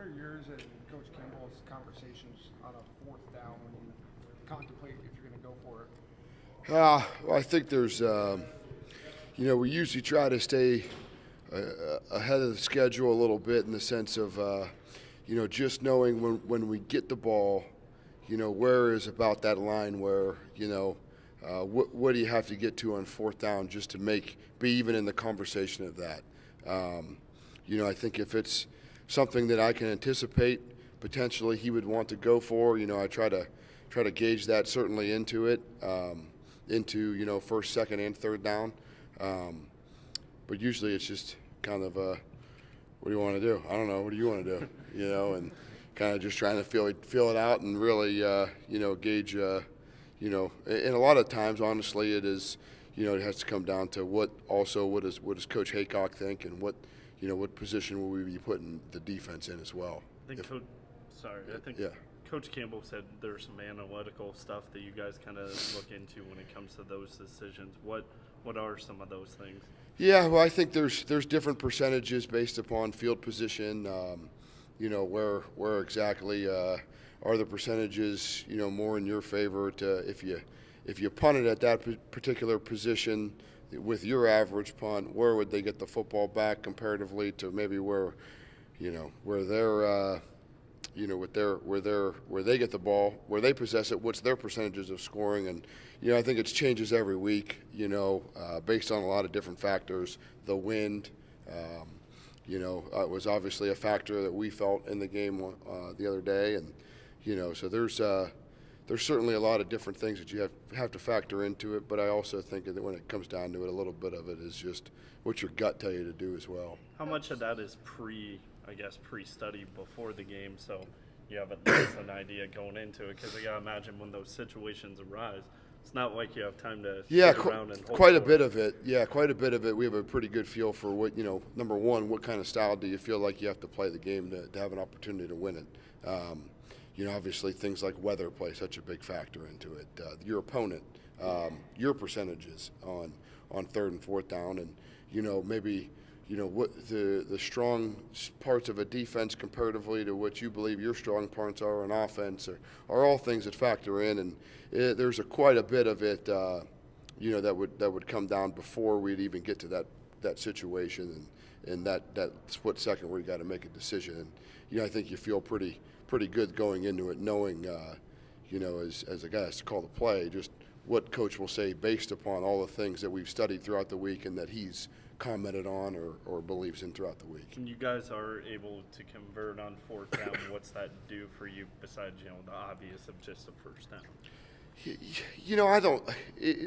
are yours and Coach Kimball's conversations on a fourth down when you contemplate if you're going to go for it? Well, I think there's, we usually try to stay ahead of the schedule a little bit in the sense of, just knowing when we get the ball, where is about that line where, what do you have to get to on fourth down just to be even in the conversation of that. I think if it's something that I can anticipate, potentially he would want to go for, I try to gauge that certainly into it, into first, second, and third down. But usually it's just kind of what do you want to do? I don't know. What do you want to do? And kind of just trying to feel it out and really gauge. And a lot of times, honestly, it is. It has to come down to what does Coach Haycock think, and what position will we be putting the defense in as well. I think Coach Campbell said there's some analytical stuff that you guys kind of look into when it comes to those decisions. What are some of those things? Yeah, well, I think there's different percentages based upon field position. Where exactly are the percentages more in your favor to if you punt it at that particular position with your average punt, where would they get the football back comparatively to maybe where they're where they get the ball, where they possess it, what's their percentages of scoring. And I think it changes every week, based on a lot of different factors. The wind, it was obviously a factor that we felt in the game the other day. And so there's certainly a lot of different things that you have to factor into it, but I also think that when it comes down to it, a little bit of it is just what your gut tell you to do as well. How much of that is pre-study before the game, so you have at least an idea going into it? Because I gotta imagine when those situations arise, it's not like you have time to sit around and hold quite a bit of it. Yeah, quite a bit of it. We have a pretty good feel for what number one, what kind of style do you feel like you have to play the game to have an opportunity to win it. Obviously things like weather play such a big factor into it. Your opponent, your percentages on third and fourth down, and maybe what the strong parts of a defense comparatively to what you believe your strong parts are on offense are all things that factor in, and there's quite a bit of it that would come down before we'd even get to that situation and that split second where you got to make a decision. And I think you feel pretty good going into it, knowing as a guy has to call the play, just what coach will say based upon all the things that we've studied throughout the week and that he's commented on or believes in throughout the week. When you guys are able to convert on fourth down, what's that do for you besides the obvious of just a first down? I don't.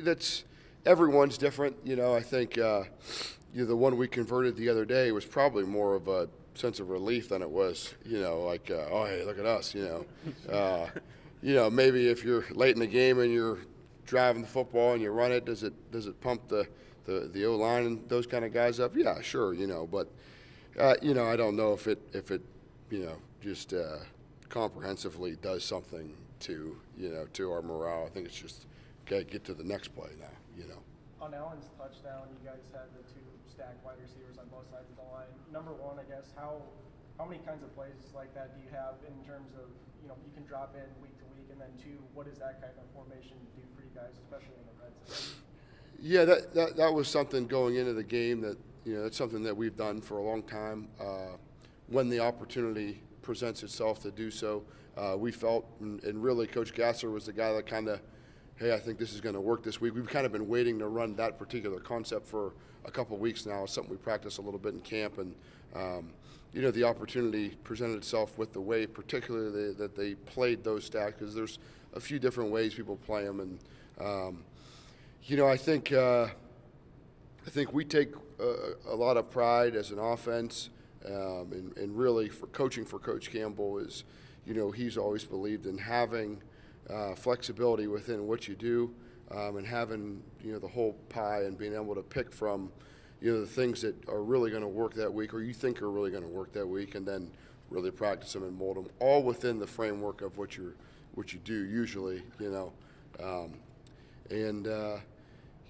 That's everyone's different. I think the one we converted the other day was probably more of a sense of relief than it was, oh hey, look at us, maybe if you're late in the game and you're driving the football and you run it, does it pump the O-line and those kind of guys up? Yeah, sure, but I don't know if it just comprehensively does something to our morale. I think it's just get to the next play now. On Allen's touchdown, you guys had the two stacked wide receivers on both sides of the line. Number one, I guess, how many kinds of plays like that do you have in terms of you can drop in week to week, and then two, what does that kind of formation do for you guys, especially in the red zone? Yeah, that was something going into the game that that's something that we've done for a long time. When the opportunity presents itself to do so, we felt, and really Coach Gasser was the guy that kind of, hey, I think this is going to work this week. We've kind of been waiting to run that particular concept for a couple of weeks now. It's something we practice a little bit in camp, and the opportunity presented itself with the way, particularly that they played those stacks, because there's a few different ways people play them, and I think we take a lot of pride as an offense, and really for coaching for Coach Campbell is, he's always believed in having flexibility within what you do, and having the whole pie and being able to pick from the things that are really going to work that week or you think are really going to work that week, and then really practice them and mold them all within the framework of what you do usually.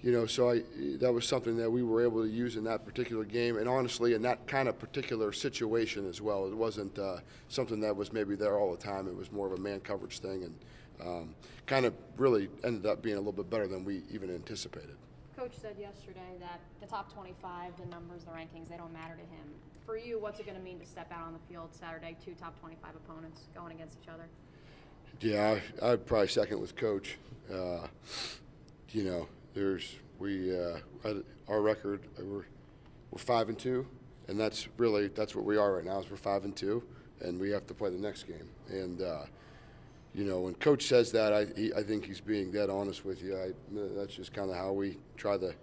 So that was something that we were able to use in that particular game, and honestly, in that kind of particular situation as well. It wasn't something that was maybe there all the time. It was more of a man coverage thing, and kind of really ended up being a little bit better than we even anticipated. Coach said yesterday that the top 25, the numbers, the rankings, they don't matter to him. For you, what's it going to mean to step out on the field Saturday, 2 top 25 opponents going against each other? Yeah, I'd probably second with Coach. Our record, we're 5-2, and that's what we are right now. Is we're 5-2, and we have to play the next game. And when Coach says that, I think he's being dead honest with you. That's just kind of how we try to,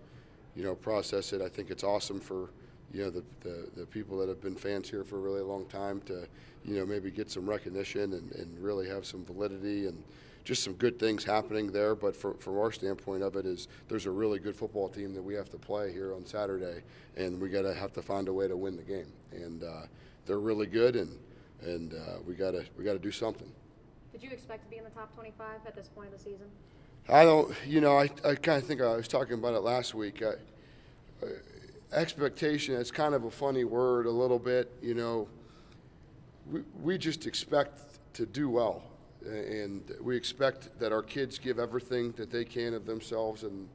process it. I think it's awesome for the people that have been fans here for a really long time to maybe get some recognition and really have some validity and just some good things happening there. But from our standpoint of it is there's a really good football team that we have to play here on Saturday, and we have to find a way to win the game. And they're really good, and we gotta do something. Did you expect to be in the top 25 at this point of the season? I don't. I kind of think I was talking about it last week. Expectation, it's kind of a funny word a little bit. We just expect to do well, and we expect that our kids give everything that they can of themselves and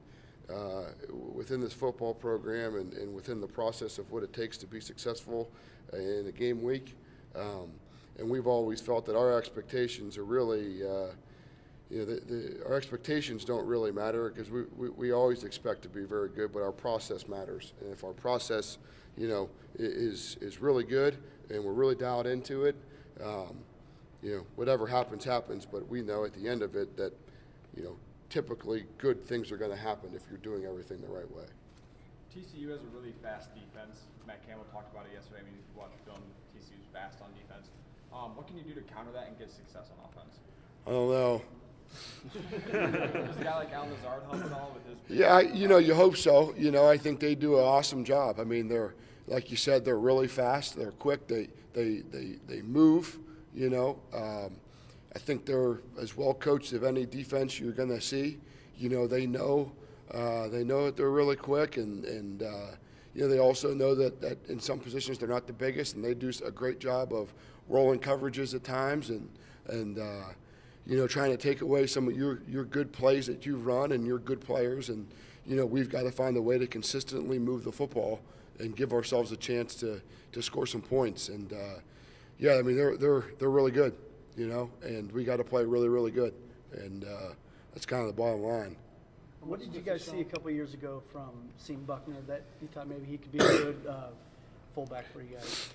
within this football program and within the process of what it takes to be successful in a game week. And we've always felt that our expectations are really, our expectations don't really matter because we always expect to be very good, but our process matters. And if our process, is really good and we're really dialed into it, whatever happens, happens. But we know at the end of it that, typically good things are going to happen if you're doing everything the right way. TCU has a really fast defense. Matt Campbell talked about it yesterday. I mean, if you watch film, TCU's fast on defense. What can you do to counter that and get success on offense? I don't know. Does a guy like Al Lazard help at all with his? Yeah, you hope so. I think they do an awesome job. I mean, they're, like you said, they're really fast. They're quick. They move. I think they're as well coached of any defense you're going to see. They know that they're really quick, and they also know that in some positions they're not the biggest, and they do a great job of rolling coverages at times and trying to take away some of your good plays that you've run and your good players. And we've got to find a way to consistently move the football and give ourselves a chance to score some points. And I mean they're really good, and we got to play really, really good. And that's kind of the bottom line. What did you guys see a couple of years ago from Seam Buckner that you thought maybe he could be a good fullback for you guys?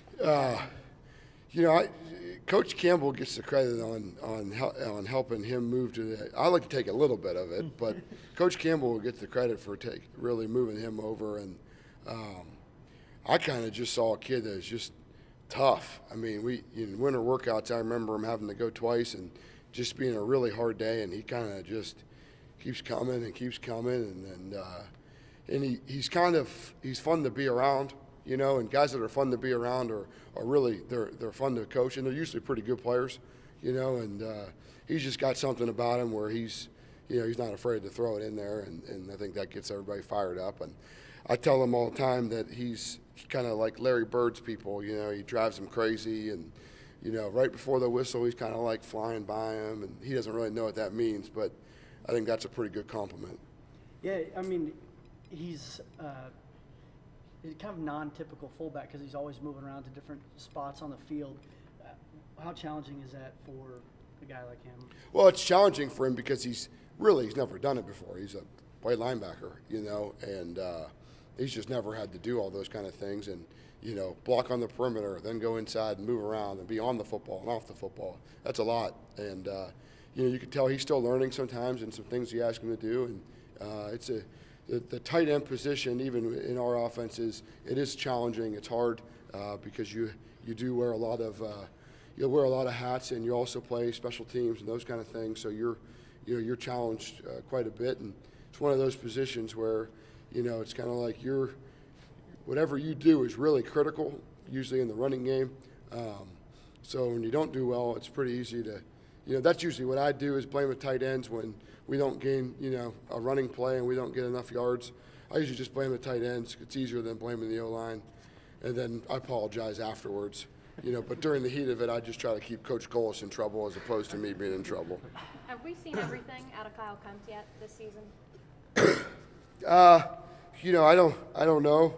Coach Campbell gets the credit on helping him move to the. I like to take a little bit of it, but Coach Campbell will get the credit for really moving him over. And I kind of just saw a kid that was just tough. I mean, in winter workouts, I remember him having to go twice and just being a really hard day, and he kind of just keeps coming, and he's fun to be around. And guys that are fun to be around are really they're fun to coach, and they're usually pretty good players, and he's just got something about him where he's not afraid to throw it in there, and I think that gets everybody fired up. And I tell him all the time that he's kind of like Larry Bird's people, he drives them crazy, and right before the whistle he's kind of like flying by him, and he doesn't really know what that means, but I think that's a pretty good compliment. Yeah, I mean, he's kind of non-typical fullback because he's always moving around to different spots on the field. How challenging is that for a guy like him? Well, it's challenging for him because he's never done it before. He's a white linebacker, and he's just never had to do all those kind of things and, block on the perimeter, then go inside and move around and be on the football and off the football. That's a lot. And, you can tell he's still learning sometimes and some things you ask him to do. And the tight end position, even in our offenses, it is challenging. It's hard because you do wear a lot of hats, and you also play special teams and those kind of things. So you're challenged quite a bit, and it's one of those positions where it's kind of like whatever you do is really critical, usually in the running game. So when you don't do well, it's pretty easy to that's usually what I do is blame the tight ends when we don't gain, a running play and we don't get enough yards. I usually just blame the tight ends. It's easier than blaming the O-line. And then I apologize afterwards. But during the heat of it, I just try to keep Coach Colas in trouble as opposed to me being in trouble. Have we seen everything out of Kyle Kempt yet this season? I don't know.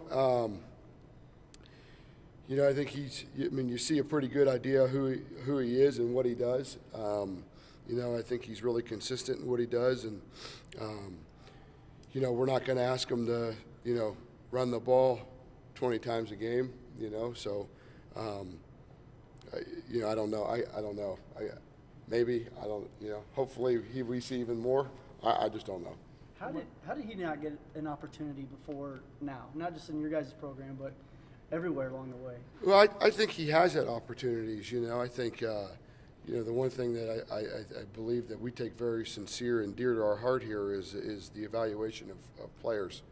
I think you see a pretty good idea who he is and what he does. I think he's really consistent in what he does. And, we're not going to ask him to, run the ball 20 times a game, so, I don't know. I don't know. Maybe, I don't, hopefully we see even more. I just don't know. How did he not get an opportunity before now? Not just in your guys' program, but everywhere along the way. Well, I think he has had opportunities. I think, the one thing that I believe that we take very sincere and dear to our heart here is the evaluation of players,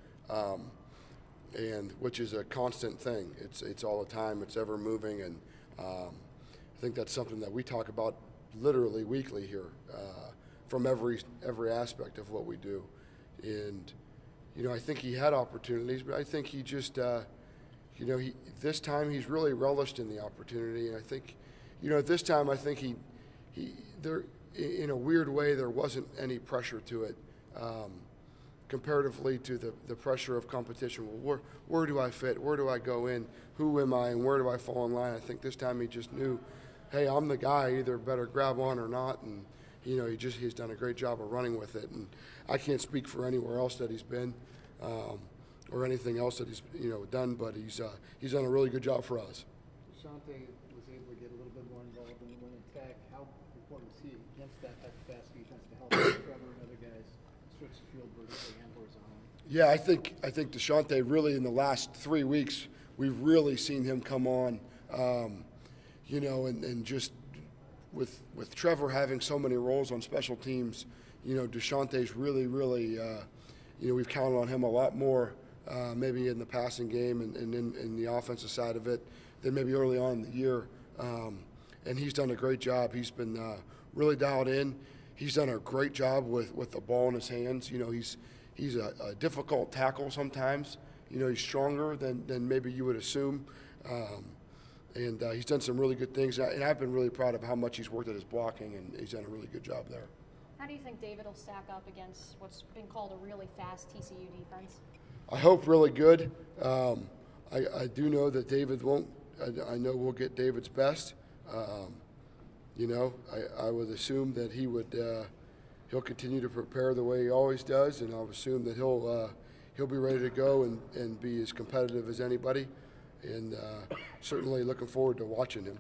and which is a constant thing. It's all the time. It's ever moving, and I think that's something that we talk about literally weekly here, from every aspect of what we do. And I think he had opportunities, but I think he just this time he's really relished in the opportunity, and I think, at this time I think he there, in a weird way, there wasn't any pressure to it, comparatively to the pressure of competition. Well, where do I fit? Where do I go in? Who am I, and where do I fall in line? I think this time he just knew, hey, I'm the guy. Either better grab on or not, and he's done a great job of running with it. And I can't speak for anywhere else that he's been. Or anything else that he's done, but he's done a really good job for us. Shante was able to get a little bit more involved in the run attack. How important is he against that type of fast defense to help Trevor and other guys stretch the field vertically and horizontally? Yeah, I think DeShante really in the last 3 weeks we've really seen him come on, and just with Trevor having so many roles on special teams, DeShante's really we've counted on him a lot more. Maybe in the passing game and in the offensive side of it than maybe early on in the year. And he's done a great job. He's been really dialed in. He's done a great job with the ball in his hands. He's a difficult tackle sometimes. He's stronger than maybe you would assume. And he's done some really good things. And I've been really proud of how much he's worked at his blocking, and he's done a really good job there. How do you think David will stack up against what's been called a really fast TCU defense? I hope really good. I do know that David won't. I know we'll get David's best. I would assume that he would. He'll continue to prepare the way he always does, and I'll assume that he'll be ready to go and be as competitive as anybody. And certainly looking forward to watching him.